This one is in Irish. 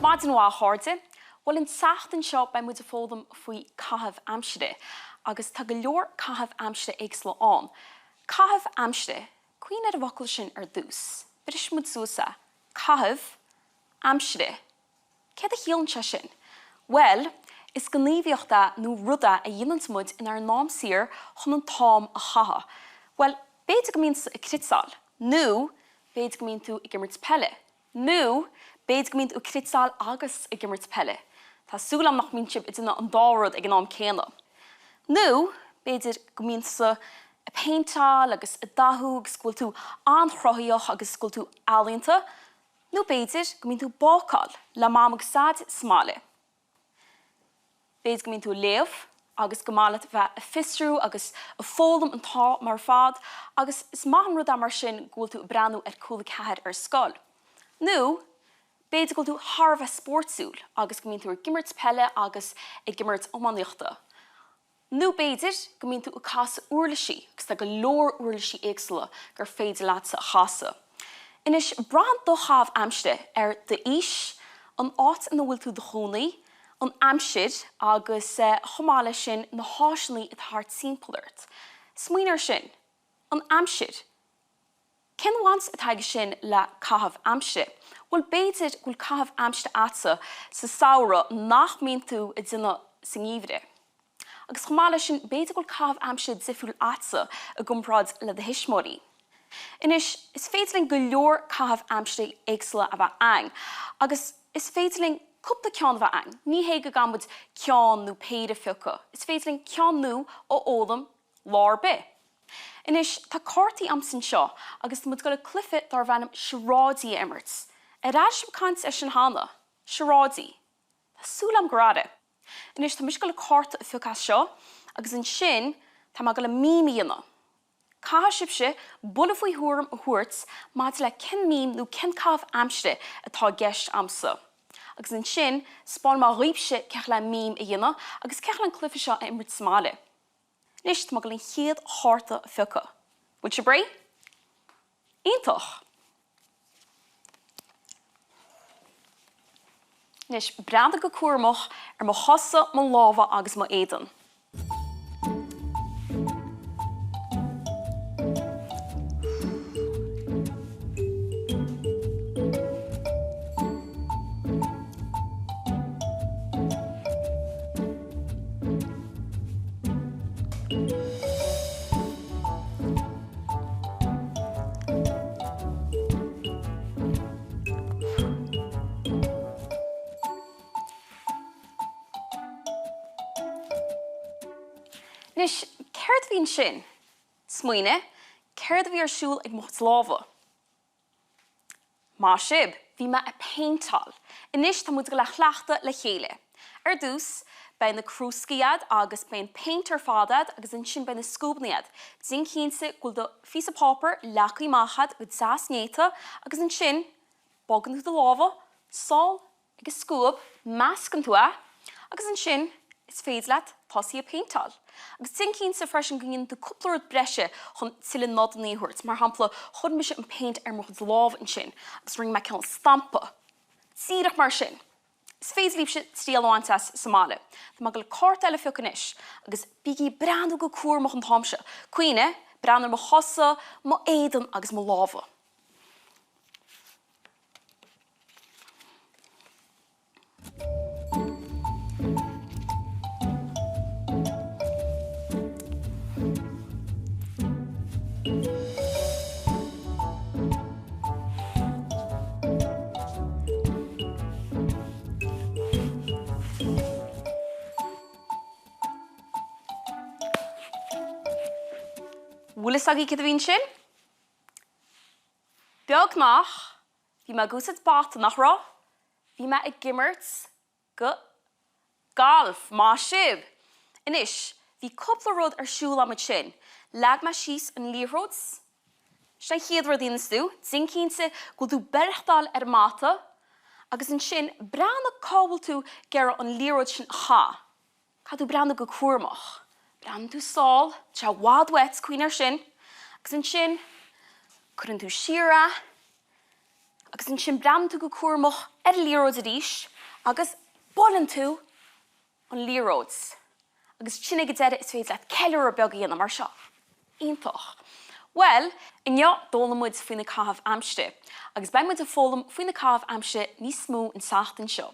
Chmad an bháthárde, bhfuil in seachtain seo ba muid a fódam faoi caitheamh aimsire, agus tá go leor caitheamh aimsire éagsla ann. Caitheamh aimsire, cuioine ar a bhacail sin ar dús. Bris muid suasa. Caitheamh aimsire. Céad a chéann se sin? Well, is gníomhachtaí nó ruda a dhéanann muid in ar aimsire chun an tám a chatha. Well, beidir go mbíonn a critsáil. Nó, beidir go mbíonn tú i gimirt pelle. Nó, beidir go mbíonn tú critsáil agus i gimirt pelle. Tá súil nach mbíonn sib i dtine an dárad ag an am céanna. Nó, beidir go mbíonn sa a paintáil agus a dathú agus scoil tú anthrothíoch agus scoil tú ealaíonta. Nó beidir go mbíonn tú bácáil le mám agus sad smáile. Beidir go mbíonn tú léamh agus go mála bheith a fistrú agus a fólam an tá mar fad agus is maith rud mar sin gúil tú breanú ar Cúla4 Ar Scoil. Nó, beidir go tú Harbh sportsúil agus go mbíonn tú ar gimirt pelle agus i gimirt Naíochta. Nó beidir go mbíonn tú casa uirthi agus tá go leor uirthi éagsla gur féidir leat sa chasa. Inis bran do caitheamh aimsire ar de ís an áit ina bhfuil tú do chónaí, an aimsir agus chomála sin na háisinaí i thart simplairt. Smaoinar sin, an aimsir. Cén bhaint a taige sin le caitheamh aimsire? Bhfuil beidir bhfuil caitheamh aimsire atsa sa saora nach mbíonn tú i dtine sa ngníomhaire. Agus chomála sin beidir bhfuil caitheamh aimsire difriúil atsa a gcompráid le de hisismóí. Inis is féidirling go leor caitheamh aimsire éagsla a bheith ang, agus is féidirling cúpla ceann bheith ang. Ní hé go gambud ceann nó péad fiúcha. Is féidirling ceann nó ó ólam lár be. Inis tá cártaí amsan seo agus muid go le cluife dar bheanam Searáidí immert. Ráis cant is sin hána, Searáidí. Tá súil am gráda. Inis tá mis go le cárta a fiúcha seo agus an sin tá má go le mime dhéanamh. Caithe sibse bula faoi thuairm a thuairt máid le cin mím nó cin caitheamh aimsire atá gceist amsa. Agus an sin spáin má réimse ceach le mím a dhéanamh agus ceach le cluife seo a immert smáile. Nis tá má go le chéad háirta a fiúcha. Bud se brí? Iontoch. Nis breanda go cuairmach ar mo chosa, mo lábha agus mo éidean. Nis, céard bhíonn sin? Smaoine, céard bhí ar siúil ag mocht lábha. Má sib, bhí me a paintáil. Inis tá muid go le chleachta le chéile. Ar dús, beidh na crúscaíad agus beidh paintar fádad agus an sin beidh na scúbnaíad. Dín cínsa gúil do físa pápar leachaí máchad go deas néata agus an sin bogan tú do lábha, sál agus scúb, meascan tú agus an sin is féidir leat tosaí a paintáil. Agus dín cínsa freisin go ginn do cúpla breise chun tuile nád an éhuairt, mar hampla chun me se an paint ar mo chud lábh an sin agus ring me ceann stampa. Tíreach mar sin. Is féidir líbse stíalháintas Somália. Tá má go le cárta eile fiúcha inis agus bígí breanú go cuairmach an táimse. Cuoine, breanú mo chosa, mo éidean agus mo lábha. Bhualas agaí cad a bhíonn sin? Beag nach, bhí me gúsad báta nach rá, bhí me ag gimirt go galf má sib. Inis, bhí cúpla rud ar siúil am sin, leag me síos an líomhróds. Sé chéad rud dhéanas tú, dín cínsa go tú berachtáil ar máta, agus an sin breanna cábhail tú gearradh an líomhród sin chá. Cá tú breanna go cuairmach. Breanna tú sál, te bhád wet cuioine ar sin, agus an sin chuann tú siara, agus an sin breanna tú go cuairmach líróid a ríis, agus bollan tú an líróid. Agus sinna go deire is féad leat ceiliúr a beag íana mar seo. Iontoch. Well, inneo dólamid faoin na caitheamh aimsire, agus beidh muid a fólam faoin na caitheamh aimsire níos smó an seachtain seo.